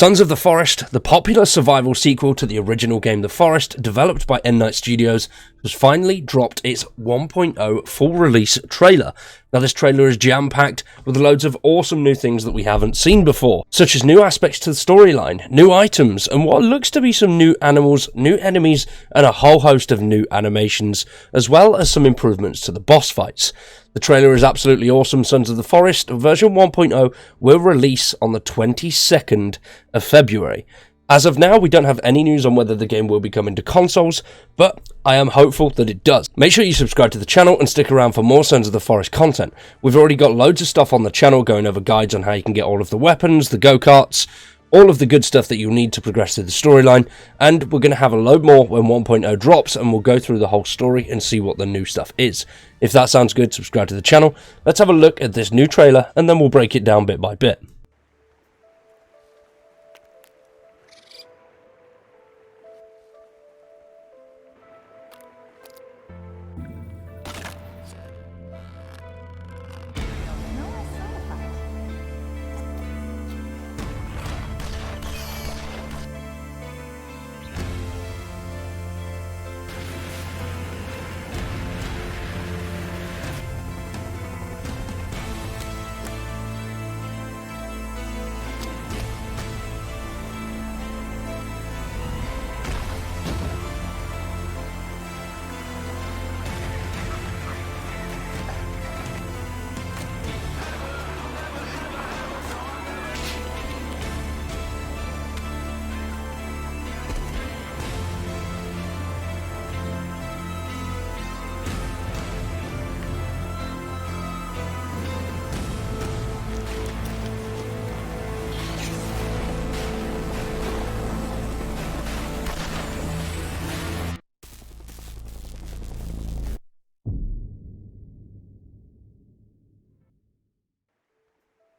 Sons of the Forest, the popular survival sequel to the original game The Forest, developed by Night Studios, has finally dropped its 1.0 full release trailer. Now this trailer is jam-packed with loads of awesome new things that we haven't seen before, such as new aspects to the storyline, new items, and what looks to be some new animals, new enemies, and a whole host of new animations, as well as some improvements to the boss fights. The trailer is absolutely awesome. Sons of the Forest version 1.0 will release on the 22nd of February. As of now, we don't have any news on whether the game will be coming to consoles, but I am hopeful that it does. Make sure you subscribe to the channel and stick around for more Sons of the Forest content. We've already got loads of stuff on the channel going over guides on how you can get all of the weapons, the go-karts, all of the good stuff that you'll need to progress through the storyline, and we're going to have a load more when 1.0 drops, and we'll go through the whole story and see what the new stuff is. If that sounds good, subscribe to the channel. Let's have a look at this new trailer, and then we'll break it down bit by bit.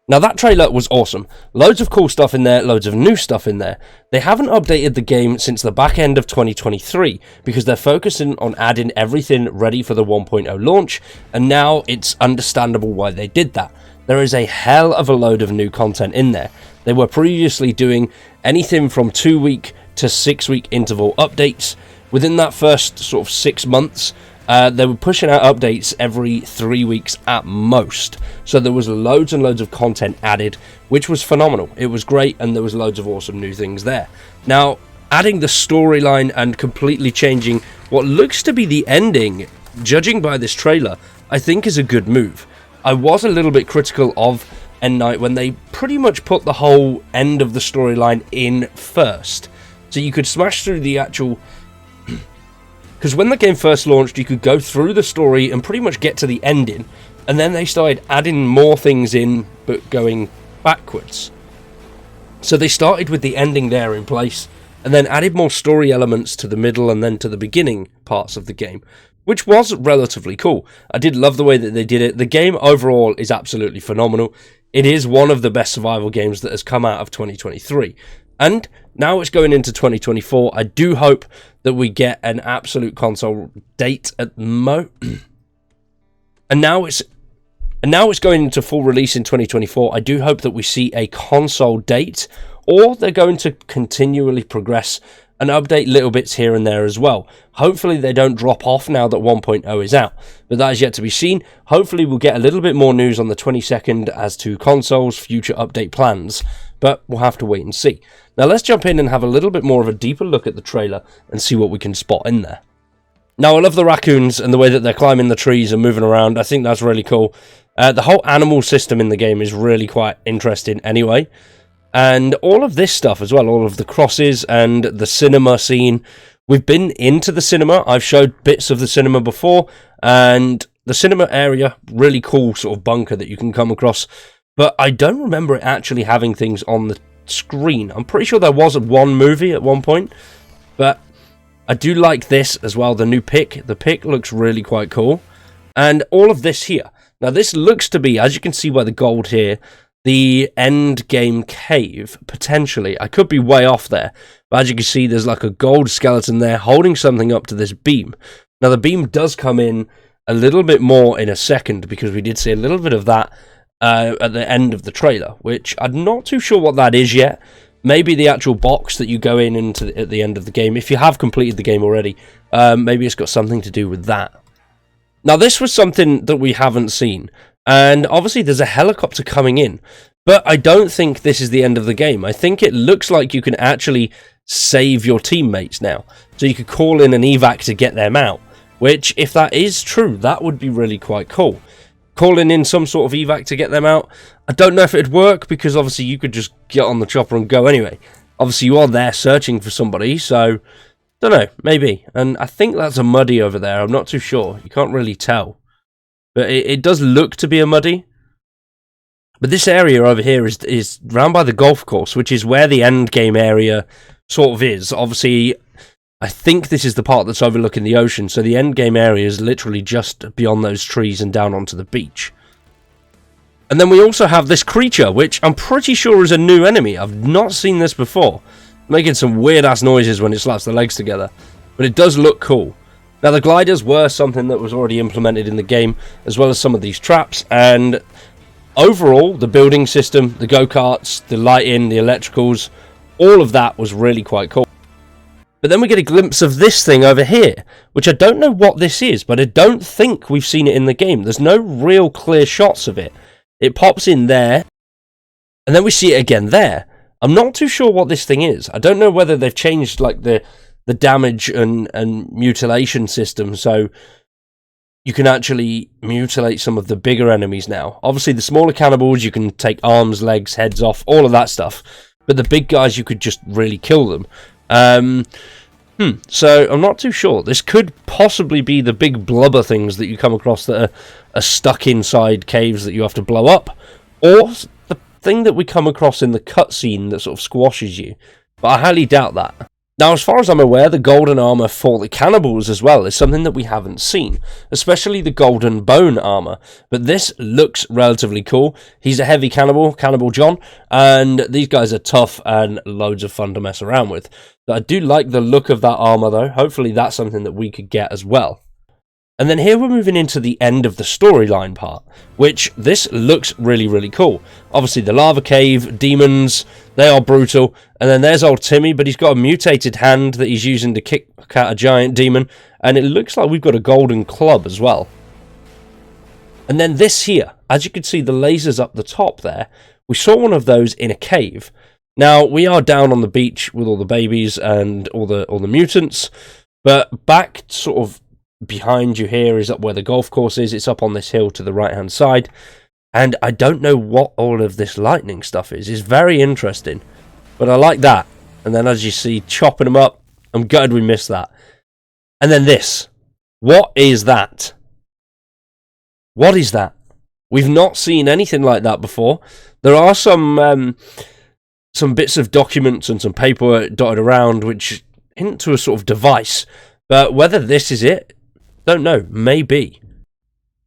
Now that trailer was awesome. Loads of cool stuff in there, loads of new stuff in there. They haven't updated the game since the back end of 2023 because they're focusing on adding everything ready for the 1.0 launch, and now it's understandable why they did that. There is a hell of a load of new content in there. They were previously doing anything from 2-week to 6-week interval updates. Within that first sort of 6 months, they were pushing out updates every 3 weeks at most. So there was loads and loads of content added, which was phenomenal. It was great, and there was loads of awesome new things there. Now, adding the storyline and completely changing what looks to be the ending, judging by this trailer, I think is a good move. I was a little bit critical of Night when they pretty much put the whole end of the storyline in first. So you could smash through the actual... Because when the game first launched, you could go through the story and pretty much get to the ending, and then they started adding more things in, but going backwards. So they started with the ending there in place, and then added more story elements to the middle and then to the beginning parts of the game, which was relatively cool. I did love the way that they did it. The game overall is absolutely phenomenal. It is one of the best survival games that has come out of 2023. And now it's going into 2024. I do hope that we get an absolute console date at and now it's going into full release in 2024. I do hope that we see a console date, or they're going to continually progress and update little bits here and there as well. Hopefully they don't drop off now that 1.0 is out, but that is yet to be seen. Hopefully we'll get a little bit more news on the 22nd as to consoles' future update plans, but we'll have to wait and see. Now let's jump in and have a little bit more of a deeper look at the trailer and see what we can spot in there. Now I love the raccoons and the way that they're climbing the trees and moving around. I think that's really cool. The whole animal system in the game is really quite interesting anyway. And all of this stuff as well, all of the crosses and the cinema scene. We've been into the cinema. I've showed bits of the cinema before, and the cinema area, really cool sort of bunker that you can come across. But I don't remember it actually having things on the screen. I'm pretty sure there was one movie at one point, but I do like this as well, the new pick. The pick looks really quite cool. And all of this here. Now this looks to be, as you can see by the gold here, the end game cave, potentially. I could be way off there, but as you can see, there's like a gold skeleton there holding something up to this beam. Now the beam does come in a little bit more in a second, because we did see a little bit of that at the end of the trailer, which I'm not too sure what that is yet, maybe the actual box that you go into at the end of the game, if you have completed the game already, maybe it's got something to do with that. Now, this was something that we haven't seen, and obviously there's a helicopter coming in, but I don't think this is the end of the game. I think it looks like you can actually save your teammates now, so you could call in an evac to get them out, which, if that is true, that would be really quite cool. Calling in some sort of evac to get them out, I don't know if it'd work, because obviously you could just get on the chopper and go anyway. Obviously you are there searching for somebody, so don't know, maybe. And I think that's a muddy over there. I'm not too sure. You can't really tell. But it does look to be a muddy. But this area over here is round by the golf course, which is where the end game area sort of is. Obviously, I think this is the part that's overlooking the ocean, so the end game area is literally just beyond those trees and down onto the beach. And then we also have this creature, which I'm pretty sure is a new enemy. I've not seen this before. Making some weird-ass noises when it slaps the legs together. But it does look cool. Now, the gliders were something that was already implemented in the game, as well as some of these traps. And overall, the building system, the go-karts, the lighting, the electricals, all of that was really quite cool. But then we get a glimpse of this thing over here, which I don't know what this is, but I don't think we've seen it in the game. There's no real clear shots of it. It pops in there, and then we see it again there. I'm not too sure what this thing is. I don't know whether they've changed like the damage and mutilation system, so you can actually mutilate some of the bigger enemies now. Obviously, the smaller cannibals, you can take arms, legs, heads off, all of that stuff. But the big guys, you could just really kill them. So I'm not too sure. This could possibly be the big blubber things that you come across that are stuck inside caves that you have to blow up, or the thing that we come across in the cutscene that sort of squashes you. But I highly doubt that. Now, as far as I'm aware, the golden armor for the cannibals as well is something that we haven't seen, especially the golden bone armor. But this looks relatively cool. He's a heavy cannibal, Cannibal John, and these guys are tough and loads of fun to mess around with. But I do like the look of that armor, though. Hopefully that's something that we could get as well. And then here we're moving into the end of the storyline part, which this looks really, really cool. Obviously the lava cave, demons, they are brutal. And then there's old Timmy, but he's got a mutated hand that he's using to kick at a giant demon. And it looks like we've got a golden club as well. And then this here, as you can see the lasers up the top there, we saw one of those in a cave. Now, we are down on the beach with all the babies and all the mutants, but back sort of behind you here is up where the golf course is. It's up on this hill to the right hand side, and I don't know what all of this lightning stuff is. It's very interesting, but I like that. And then as you see, chopping them up, I'm gutted we missed that. And then this, what is that? What is that? We've not seen anything like that before. There are some bits of documents and some paperwork dotted around which hint to a sort of device, but whether this is it, don't know, maybe.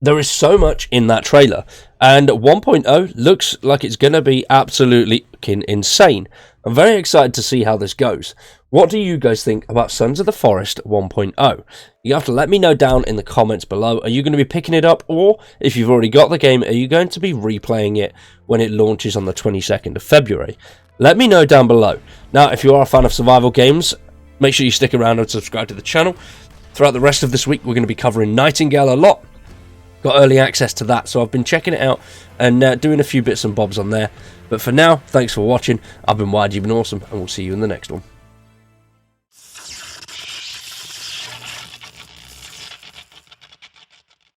There is so much in that trailer, and 1.0 looks like it's going to be absolutely insane. I'm very excited to see how this goes. What do you guys think about Sons of the Forest 1.0? You have to let me know down in the comments below. Are you going to be picking it up, or if you've already got the game, are you going to be replaying it when it launches on the 22nd of February? Let me know down below. Now, if you are a fan of survival games, make sure you stick around and subscribe to the channel. Throughout the rest of this week, we're going to be covering Nightingale a lot. Got early access to that, so I've been checking it out and doing a few bits and bobs on there. But for now, thanks for watching. I've been Wide, you've been awesome, and we'll see you in the next one.